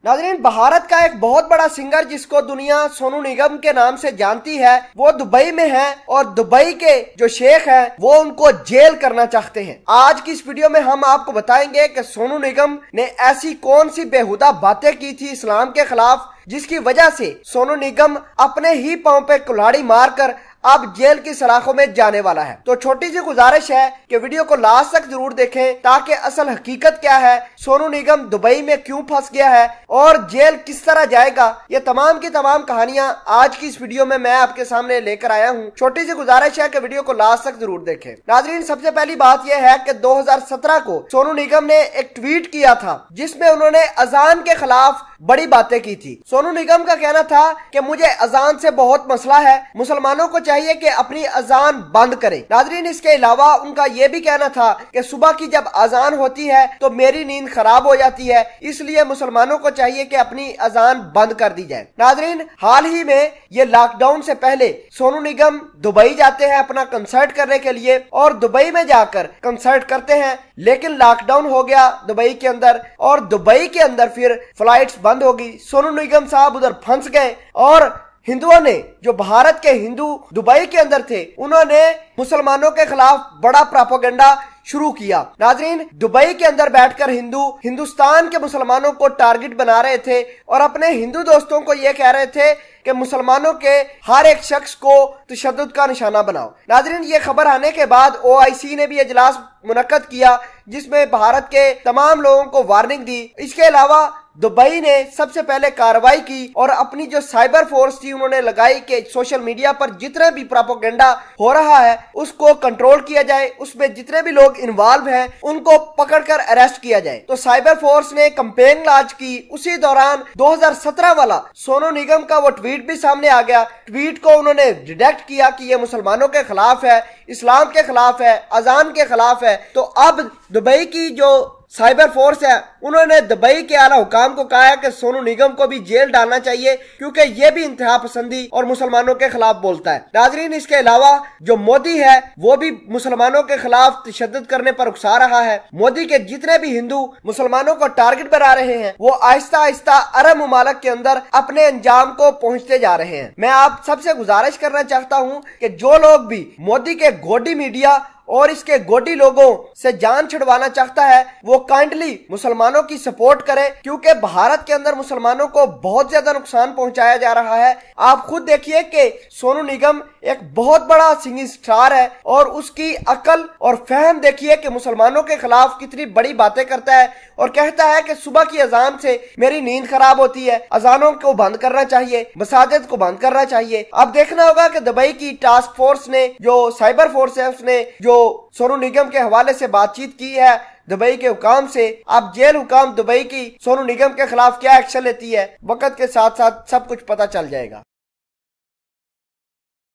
नाज़रीन, भारत का एक बहुत बड़ा सिंगर जिसको दुनिया सोनू निगम के नाम से जानती है वो दुबई में है और दुबई के जो शेख हैं वो उनको जेल करना चाहते हैं। आज की इस वीडियो में हम आपको बताएंगे कि सोनू निगम ने ऐसी कौन सी बेहुदा बातें की थी इस्लाम के खिलाफ जिसकी वजह से सोनू निगम अपने ही पांव पे कुल्हाड़ी मारकर अब जेल की सलाखों में जाने वाला है। तो छोटी सी गुजारिश है कि वीडियो को लास्ट तक जरूर देखें ताकि असल हकीकत क्या है, सोनू निगम दुबई में क्यों फंस गया है और जेल किस तरह जाएगा, ये तमाम की तमाम कहानियां आज की इस वीडियो में मैं आपके सामने लेकर आया हूं। छोटी सी गुजारिश है कि वीडियो को लास्ट तक जरूर देखें। नाज़रीन, सबसे पहली बात यह है कि 2017 को सोनू निगम ने एक ट्वीट किया था जिसमें उन्होंने अजान के खिलाफ बड़ी बातें की थी। सोनू निगम का कहना था कि मुझे अजान से बहुत मसला है, मुसलमानों को चाहिए कि अपनी अजान बंद करें। नाज़रीन, इसके अलावा उनका यह भी कहना था कि सुबह की जब अजान होती है तो मेरी नींद खराब हो जाती है, इसलिए मुसलमानों को चाहिए कि अपनी अजान बंद कर दी जाए। नाज़रीन, हाल ही में ये लॉकडाउन से पहले सोनू निगम दुबई जाते हैं अपना कंसर्ट करने के लिए और दुबई में जाकर कंसर्ट करते हैं, लेकिन लॉकडाउन हो गया दुबई के अंदर और दुबई के अंदर फिर फ्लाइट्स बंद हो गई। सोनू निगम साहब उधर फंस गए और हिंदुओं ने, जो भारत के हिंदू दुबई के अंदर थे, उन्होंने मुसलमानों के खिलाफ बड़ा प्रोपेगेंडा शुरू किया। नाज़रीन, दुबई के अंदर बैठकर हिंदू हिंदुस्तान के मुसलमानों को टारगेट बना रहे थे और अपने हिंदू दोस्तों को यह कह रहे थे कि मुसलमानों के हर एक शख्स को तशद्दुद का निशाना बनाओ। नाज़रीन, ये खबर आने के बाद OIC ने भी इजलास मुनक्कद किया जिसमें भारत के तमाम लोगों को वार्निंग दी। इसके अलावा दुबई ने सबसे पहले कार्रवाई की और अपनी जो साइबर फोर्स थी उन्होंने लगाई कि सोशल मीडिया पर जितने भी प्रोपेगेंडा हो रहा है उसको कंट्रोल किया जाए, उसमें जितने भी लोग इन्वॉल्व हैं उनको पकड़कर अरेस्ट किया जाए। तो साइबर फोर्स ने कैंपेन लॉन्च की। उसी दौरान 2017 वाला सोनू निगम का वो ट्वीट भी सामने आ गया। ट्वीट को उन्होंने रिजेक्ट किया कि ये मुसलमानों के खिलाफ है, इस्लाम के खिलाफ है, अजान के खिलाफ है। तो अब दुबई की जो साइबर फोर्स है उन्होंने दुबई के आला हुकाम को कहा है कि सोनू निगम को भी जेल डालना चाहिए क्योंकि ये भी इंतहा पसंदी और मुसलमानों के खिलाफ बोलता है। नाज़रीन, इसके अलावा जो मोदी है वो भी मुसलमानों के खिलाफ तशद्दुद करने पर उकसा रहा है। मोदी के जितने भी हिंदू मुसलमानों को टारगेट बना रहे हैं वो आहिस्ता आहिस्ता अरब मुमालिक के अंदर अपने अंजाम को पहुंचते जा रहे हैं। मैं आप सबसे गुजारिश करना चाहता हूं कि जो लोग भी मोदी के गोडी मीडिया और इसके गोडी लोगों से जान छुड़वाना चाहता है वो काइंडली मुसलमानों की सपोर्ट करे क्योंकि भारत के अंदर मुसलमानों को बहुत ज्यादा नुकसान पहुंचाया जा रहा है। आप खुद देखिए कि सोनू निगम एक बहुत बड़ा सिंगिंग स्टार है और उसकी अकल और फहम देखिए कि मुसलमानों के खिलाफ कितनी बड़ी बातें करता है और कहता है कि सुबह की अजान से मेरी नींद खराब होती है, अजानों को बंद करना चाहिए, मसाजिद को बंद करना चाहिए। अब देखना होगा कि दुबई की टास्क फोर्स ने, जो साइबर फोर्स है, उसने जो सोनू निगम के हवाले से बातचीत की है दुबई के हुकाम से। अब जेल हुकाम दुबई की सोनू निगम के खिलाफ क्या एक्शन लेती है, वक्त के साथ साथ सब कुछ पता चल जाएगा।